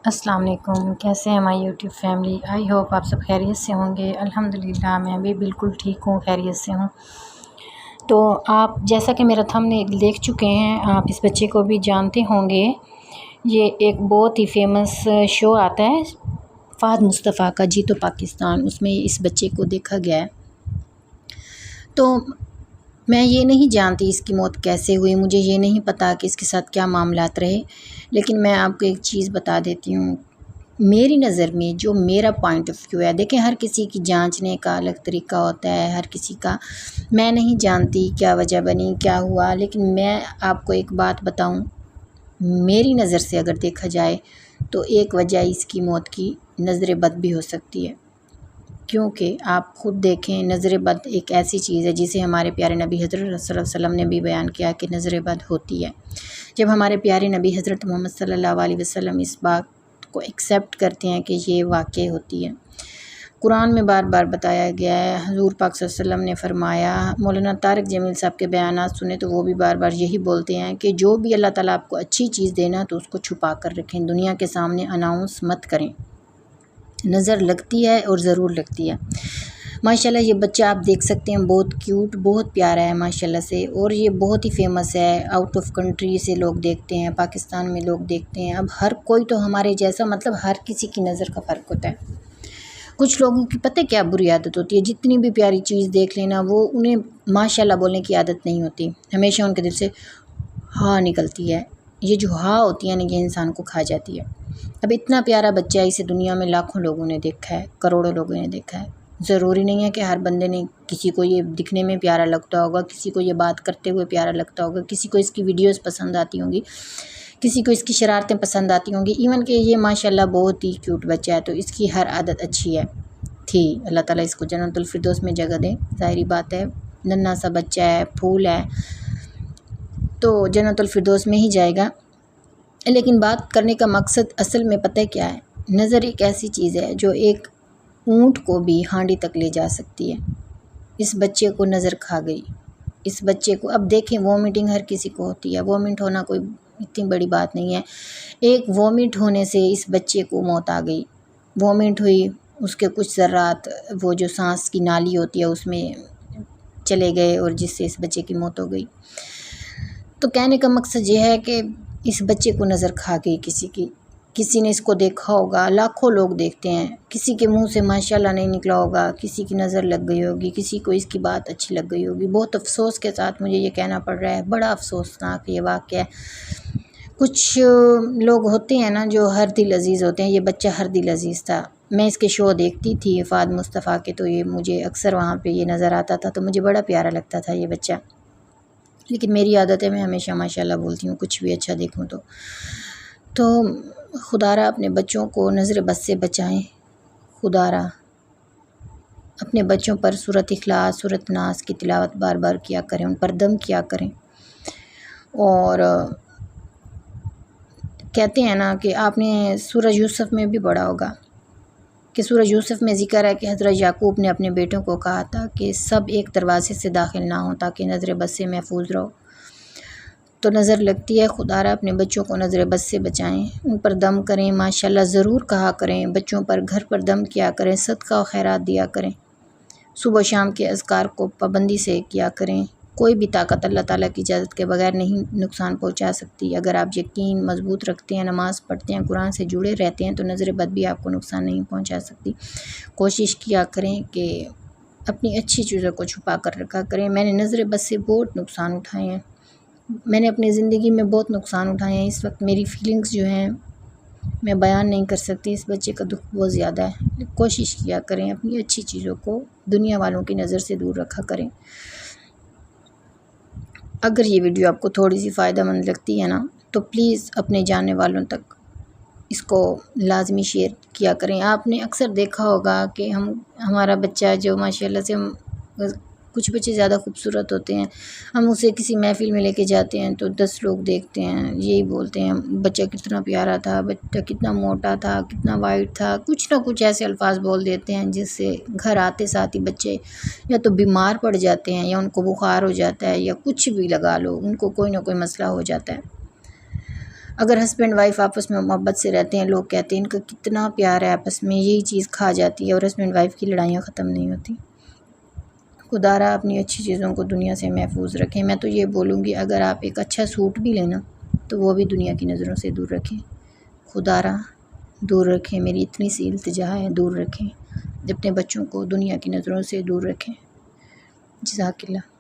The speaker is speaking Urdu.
السلام علیکم، کیسے ہیں ہماری یوٹیوب فیملی؟ آئی ہوپ آپ سب خیریت سے ہوں گے۔ الحمدللہ میں بھی بالکل ٹھیک ہوں، خیریت سے ہوں۔ تو آپ جیسا کہ میرا تھم نے دیکھ چکے ہیں، آپ اس بچے کو بھی جانتے ہوں گے۔ یہ ایک بہت ہی فیمس شو آتا ہے فہد مصطفیٰ کا، جی تو پاکستان، اس میں اس بچے کو دیکھا گیا ہے۔ تو میں یہ نہیں جانتی اس کی موت کیسے ہوئی، مجھے یہ نہیں پتا کہ اس کے ساتھ کیا معاملات رہے، لیکن میں آپ کو ایک چیز بتا دیتی ہوں۔ میری نظر میں جو میرا پوائنٹ آف ویو ہے، دیکھیں ہر کسی کی جانچنے کا الگ طریقہ ہوتا ہے، ہر کسی کا، میں نہیں جانتی کیا وجہ بنی کیا ہوا، لیکن میں آپ کو ایک بات بتاؤں، میری نظر سے اگر دیکھا جائے تو ایک وجہ اس کی موت کی نظر بد بھی ہو سکتی ہے، کیونکہ آپ خود دیکھیں نظر بد ایک ایسی چیز ہے جسے ہمارے پیارے نبی حضرت صلی اللہ علیہ وسلم نے بھی بیان کیا کہ نظر بد ہوتی ہے۔ جب ہمارے پیارے نبی حضرت محمد صلی اللہ علیہ وسلم اس بات کو ایکسیپٹ کرتے ہیں کہ یہ واقع ہوتی ہے، قرآن میں بار بار بتایا گیا ہے، حضور پاک صلی اللہ علیہ وسلم نے فرمایا، مولانا طارق جمیل صاحب کے بیانات سنے تو وہ بھی بار بار یہی بولتے ہیں کہ جو بھی اللہ تعالیٰ آپ کو اچھی چیز دینا تو اس کو چھپا کر رکھیں، دنیا کے سامنے اناؤنس مت کریں۔ نظر لگتی ہے اور ضرور لگتی ہے۔ ماشاءاللہ یہ بچہ آپ دیکھ سکتے ہیں، بہت کیوٹ، بہت پیارا ہے ماشاءاللہ سے، اور یہ بہت ہی فیمس ہے، آؤٹ آف کنٹری سے لوگ دیکھتے ہیں، پاکستان میں لوگ دیکھتے ہیں۔ اب ہر کوئی تو ہمارے جیسا، مطلب ہر کسی کی نظر کا فرق ہوتا ہے۔ کچھ لوگوں کی پتہ کیا بری عادت ہوتی ہے، جتنی بھی پیاری چیز دیکھ لینا وہ انہیں ماشاءاللہ بولنے کی عادت نہیں ہوتی، ہمیشہ ان کے دل سے ہاں نکلتی ہے، یہ جو ہاں ہوتی ہے نا یہ انسان کو کھا جاتی ہے۔ اب اتنا پیارا بچہ ہے، اسے دنیا میں لاکھوں لوگوں نے دیکھا ہے، کروڑوں لوگوں نے دیکھا ہے۔ ضروری نہیں ہے کہ ہر بندے نے، کسی کو یہ دکھنے میں پیارا لگتا ہوگا، کسی کو یہ بات کرتے ہوئے پیارا لگتا ہوگا، کسی کو اس کی ویڈیوز پسند آتی ہوں گی، کسی کو اس کی شرارتیں پسند آتی ہوں گی، ایون کہ یہ ماشاءاللہ بہت ہی کیوٹ بچہ ہے، تو اس کی ہر عادت اچھی ہے تھی۔ اللہ تعالیٰ اس کو جنت الفردوس میں جگہ دے، ظاہری بات ہے، ننھا سا بچہ ہے، پھول ہے، تو جنت الفردوس میں ہی جائے گا۔ لیکن بات کرنے کا مقصد اصل میں پتہ کیا ہے، نظر ایک ایسی چیز ہے جو ایک اونٹ کو بھی ہانڈی تک لے جا سکتی ہے۔ اس بچے کو نظر کھا گئی، اس بچے کو، اب دیکھیں وومٹنگ ہر کسی کو ہوتی ہے، وومنٹ ہونا کوئی اتنی بڑی بات نہیں ہے، ایک وومنٹ ہونے سے اس بچے کو موت آ گئی، وومنٹ ہوئی، اس کے کچھ ذرات وہ جو سانس کی نالی ہوتی ہے اس میں چلے گئے اور جس سے اس بچے کی موت ہو گئی۔ تو کہنے کا مقصد یہ ہے کہ اس بچے کو نظر کھا گئی کسی کی، کسی نے اس کو دیکھا ہوگا، لاکھوں لوگ دیکھتے ہیں، کسی کے منہ سے ماشاءاللہ نہیں نکلا ہوگا، کسی کی نظر لگ گئی ہوگی، کسی کو اس کی بات اچھی لگ گئی ہوگی۔ بہت افسوس کے ساتھ مجھے یہ کہنا پڑ رہا ہے، بڑا افسوسناک یہ واقعہ ہے۔ کچھ لوگ ہوتے ہیں نا جو ہر دل عزیز ہوتے ہیں، یہ بچہ ہر دل عزیز تھا۔ میں اس کے شو دیکھتی تھی فہد مصطفیٰ کے، تو یہ مجھے اکثر وہاں پہ یہ نظر آتا تھا، تو مجھے بڑا پیارا لگتا تھا یہ بچہ، لیکن میری عادت ہے میں ہمیشہ ماشاءاللہ بولتی ہوں کچھ بھی اچھا دیکھوں تو خدا را اپنے بچوں کو نظر بد سے بچائیں، خدا را اپنے بچوں پر سورۃ اخلاص، سورۃ ناس کی تلاوت بار بار کیا کریں، ان پر دم کیا کریں۔ اور کہتے ہیں نا کہ آپ نے سورہ یوسف میں بھی پڑھا ہوگا کہ سورہ یوسف میں ذکر ہے کہ حضرت یعقوب نے اپنے بیٹوں کو کہا تھا کہ سب ایک دروازے سے داخل نہ ہوں تاکہ نظر بد سے محفوظ رہو۔ تو نظر لگتی ہے، خدا را اپنے بچوں کو نظر بد سے بچائیں، ان پر دم کریں، ماشاءاللہ ضرور کہا کریں، بچوں پر گھر پر دم کیا کریں، صدقہ و خیرات دیا کریں، صبح و شام کے اذکار کو پابندی سے کیا کریں۔ کوئی بھی طاقت اللہ تعالیٰ کی اجازت کے بغیر نہیں نقصان پہنچا سکتی۔ اگر آپ یقین مضبوط رکھتے ہیں، نماز پڑھتے ہیں، قرآن سے جڑے رہتے ہیں تو نظر بد بھی آپ کو نقصان نہیں پہنچا سکتی۔ کوشش کیا کریں کہ اپنی اچھی چیزوں کو چھپا کر رکھا کریں۔ میں نے نظر بد سے بہت نقصان اٹھائے ہیں، میں نے اپنی زندگی میں بہت نقصان اٹھائے ہیں، اس وقت میری فیلنگز جو ہیں میں بیان نہیں کر سکتی، اس بچے کا دکھ بہت زیادہ ہے۔ کوشش کیا کریں اپنی اچھی چیزوں کو دنیا والوں کی نظر سے دور رکھا کریں۔ اگر یہ ویڈیو آپ کو تھوڑی سی فائدہ مند لگتی ہے نا تو پلیز اپنے جاننے والوں تک اس کو لازمی شیئر کیا کریں۔ آپ نے اکثر دیکھا ہوگا کہ ہمارا بچہ جو ماشاءاللہ سے کچھ بچے زیادہ خوبصورت ہوتے ہیں، ہم اسے کسی محفل میں لے کے جاتے ہیں تو 10 لوگ دیکھتے ہیں، یہی بولتے ہیں بچہ کتنا پیارا تھا، بچہ کتنا موٹا تھا، کتنا وائٹ تھا، کچھ نہ کچھ ایسے الفاظ بول دیتے ہیں جس سے گھر آتے ساتھ ہی بچے یا تو بیمار پڑ جاتے ہیں یا ان کو بخار ہو جاتا ہے یا کچھ بھی لگا لو، ان کو کوئی نہ کوئی مسئلہ ہو جاتا ہے۔ اگر ہسبینڈ وائف آپس میں محبت سے رہتے ہیں، لوگ کہتے ہیں ان کا کتنا پیار ہے آپس میں، یہی چیز کھا جاتی ہے اور ہسبینڈ وائف کی لڑائیاں ختم نہیں ہوتی۔ خدا را اپنی اچھی چیزوں کو دنیا سے محفوظ رکھیں۔ میں تو یہ بولوں گی اگر آپ ایک اچھا سوٹ بھی لینا تو وہ بھی دنیا کی نظروں سے دور رکھیں۔ خدا را دور رکھیں، میری اتنی سی التجا ہے، دور رکھیں۔ اپنے بچوں کو دنیا کی نظروں سے دور رکھیں۔ جزاک اللہ۔